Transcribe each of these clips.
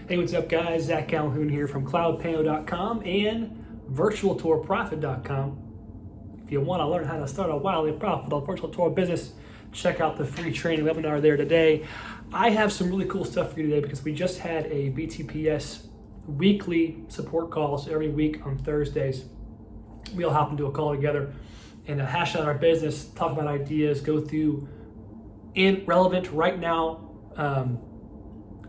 Hey, what's up, guys? Zach Calhoun here from CloudPano.com and VirtualTourProfit.com. If you want to learn how to start a wildly profitable virtual tour business, check out the free training webinar there today. I have some really cool stuff for you today because we just had a BTPS weekly support call. So every week on Thursdays, we all hop into a call together and hash out our business, talk about ideas, go through relevant right now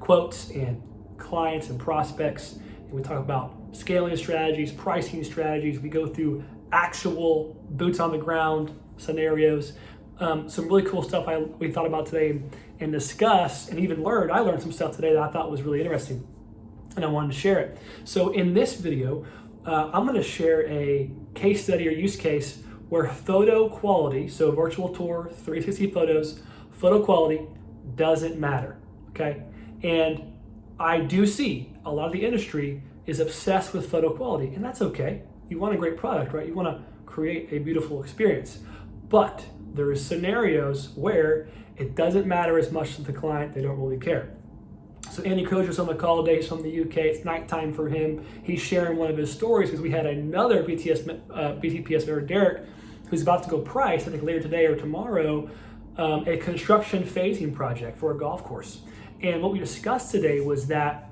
quotes and clients and prospects, and we talk about scaling strategies, pricing strategies. We go through actual boots on the ground scenarios. Some really cool stuff we thought about today and discussed and even learned. I learned some stuff today that I thought was really interesting and I wanted to share it. So in this video, I'm going to share a case study or use case where photo quality, so virtual tour, 360 photos, photo quality doesn't matter, okay? And I do see a lot of the industry is obsessed with photo quality, and that's okay. You want a great product, right? You want to create a beautiful experience. But there is scenarios where it doesn't matter as much to the client, they don't really care. So Andy Crozier's on the call today. He's from the UK. It's nighttime for him. He's sharing one of his stories because we had another BTPS member, Derek, who's about to go price, I think later today or tomorrow, a construction phasing project for a golf course. And what we discussed today was that,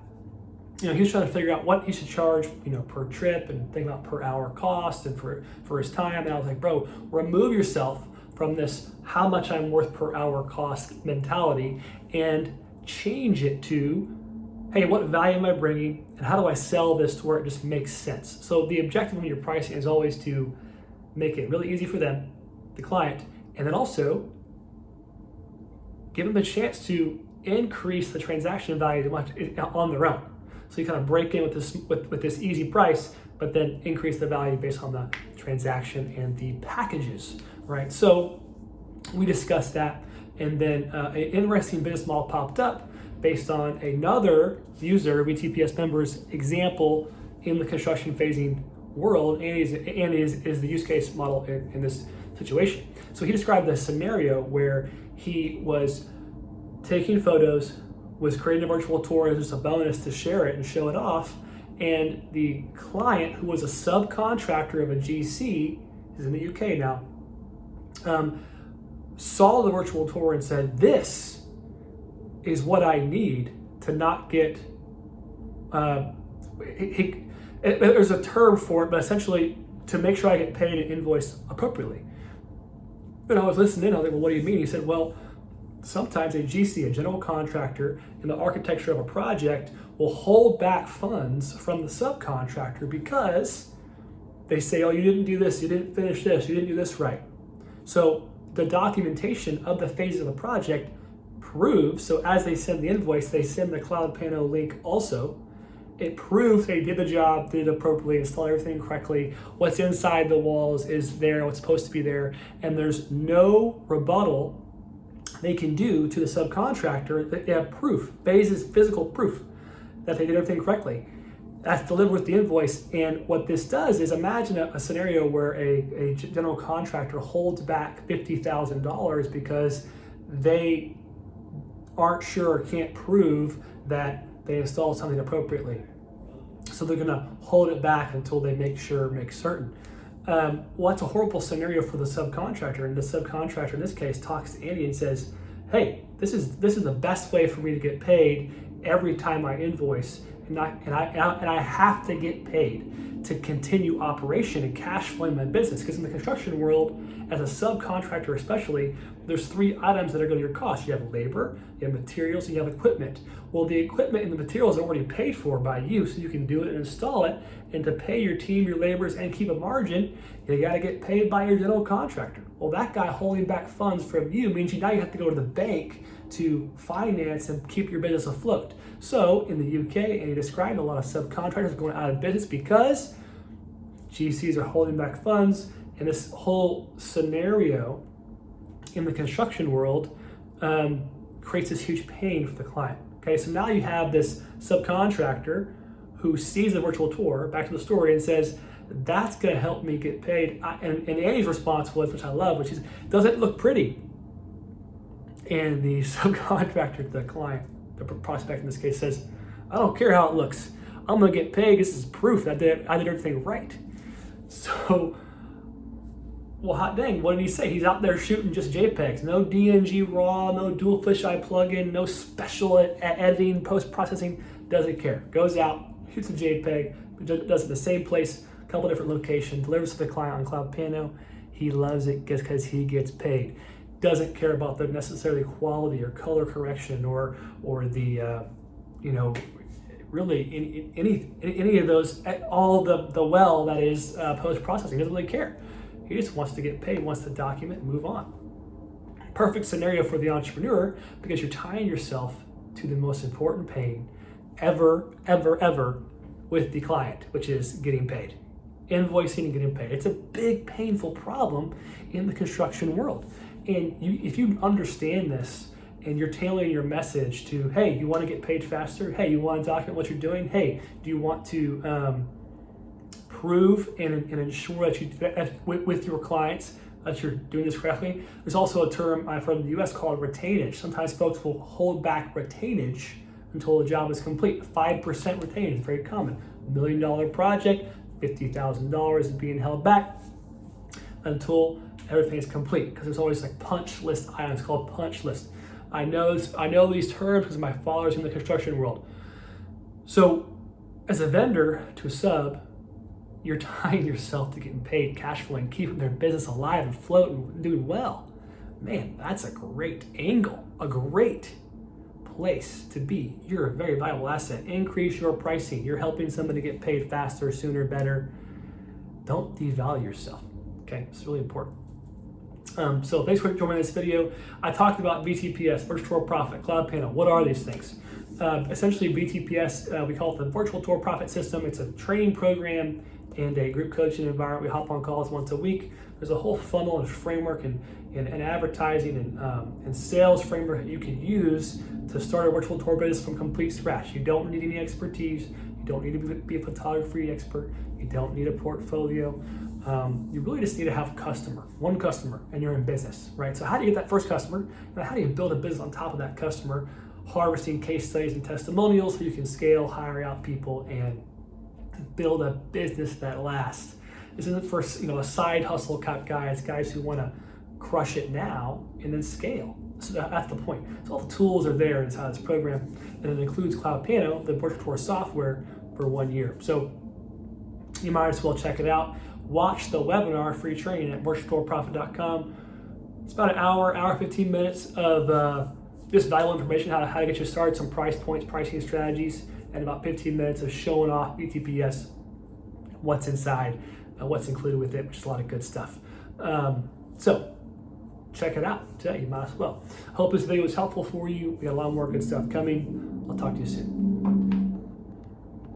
he was trying to figure out what he should charge, per trip and think about per hour cost and for his time. And I was like, bro, remove yourself from this how much I'm worth per hour cost mentality and change it to, hey, what value am I bringing and how do I sell this to where it just makes sense? So the objective when you're pricing is always to make it really easy for them, the client, and then also give them a chance to increase the transaction value on their own. So you kind of break in with this easy price, but then increase the value based on the transaction and the packages, right? So we discussed that, and then an interesting business model popped up based on another user, BTPS member's example in the construction phasing world, and is the use case model in this situation. So he described the scenario where he was taking photos, was creating a virtual tour as just a bonus to share it and show it off, and the client, who was a subcontractor of a GC, is in the UK now, saw the virtual tour and said, this is what I need to not get, there's a term for it, but essentially to make sure I get paid and invoiced appropriately. And I was listening, I was like, well, what do you mean? He said, well, sometimes a GC, a general contractor, in the architecture of a project will hold back funds from the subcontractor because they say, oh, you didn't do this, you didn't finish this, you didn't do this right. So the documentation of the phase of the project proves, so as they send the invoice, they send the CloudPano link also. It proves they did the job, did it appropriately, installed everything correctly, what's inside the walls is there, what's supposed to be there, and there's no rebuttal they can do to the subcontractor that they have proof, physical proof that they did everything correctly. That's delivered with the invoice. And what this does is imagine a scenario where a general contractor holds back $50,000 because they aren't sure or can't prove that they installed something appropriately. So they're gonna hold it back until they make certain. Well, that's a horrible scenario for the subcontractor, and the subcontractor in this case talks to Andy and says, hey, this is the best way for me to get paid every time I invoice, and I have to get paid to continue operation and cash flowing my business, because in the construction world, as a subcontractor especially, there's three items that are going to your cost. You have labor, you have materials, and you have equipment. Well, the equipment and the materials are already paid for by you, so you can do it and install it. And to pay your team, your laborers, and keep a margin, you got to get paid by your general contractor. Well, that guy holding back funds from you means now you have to go to the bank to finance and keep your business afloat. So in the UK, and he described a lot of subcontractors going out of business because GCs are holding back funds, and this whole scenario in the construction world creates this huge pain for the client. Okay, so now you have this subcontractor who sees the virtual tour, back to the story, and says, that's gonna help me get paid. And Annie's response was, which I love, which is, does it look pretty? And the subcontractor, the client, the prospect in this case, says, I don't care how it looks. I'm gonna get paid. This is proof that I did everything right. So, well, hot dang, what did he say? He's out there shooting just JPEGs. No DNG RAW, no dual fisheye plugin, no special editing, post-processing, doesn't care. Goes out, shoots a JPEG, does it the same place, a couple different locations, delivers to the client on CloudPano. He loves it because he gets paid. Doesn't care about the necessarily quality or color correction or the, really any of those, all the well that is post-processing. Doesn't really care. He just wants to get paid, wants to document and move on. Perfect scenario for the entrepreneur because you're tying yourself to the most important pain ever with the client, which is getting paid. Invoicing and getting paid. It's a big, painful problem in the construction world. And if you understand this and you're tailoring your message to, hey, you want to get paid faster? Hey, you want to document what you're doing? Hey, do you want to prove and ensure that you, with your clients, that you're doing this correctly? There's also a term I've heard in the US called retainage. Sometimes folks will hold back retainage until the job is complete. 5% retainage is very common. $1 million project, $50,000 is being held back until everything is complete, because there's always like punch list items called punch list. I know these terms because my father's in the construction world. So as a vendor to a sub, you're tying yourself to getting paid, cash flowing, keeping their business alive and floating and doing well. Man, that's a great angle, a great place to be. You're a very valuable asset. Increase your pricing. You're helping somebody get paid faster, sooner, better. Don't devalue yourself. Okay, it's really important. So thanks for joining this video. I talked about VTPS, Virtual Tour Profit, CloudPano. What are these things? Essentially, VTPS, we call it the Virtual Tour Profit System. It's a training program and a group coaching environment. We hop on calls once a week. There's a whole funnel and framework and advertising and sales framework that you can use to start a virtual tour business from complete scratch. You don't need any expertise. You don't need to be a photography expert. You don't need a portfolio. You really just need to have one customer, and you're in business, right? So how do you get that first customer? And how do you build a business on top of that customer, harvesting case studies and testimonials so you can scale, hire out people, and build a business that lasts? This isn't for a side hustle type guys who want to crush it now and then scale. So that's the point. So all the tools are there inside this program, and it includes CloudPano, the virtual tour software, for 1 year. So you might as well check it out. Watch the webinar, free training at virtualtourprofit.com. It's about an hour 15 minutes of just valuable information, how to get you started, some price points, pricing strategies, and about 15 minutes of showing off VTPS, what's inside, what's included with it, which is a lot of good stuff. So check it out today, you might as well. Hope this video was helpful for you. We got a lot more good stuff coming. I'll talk to you soon.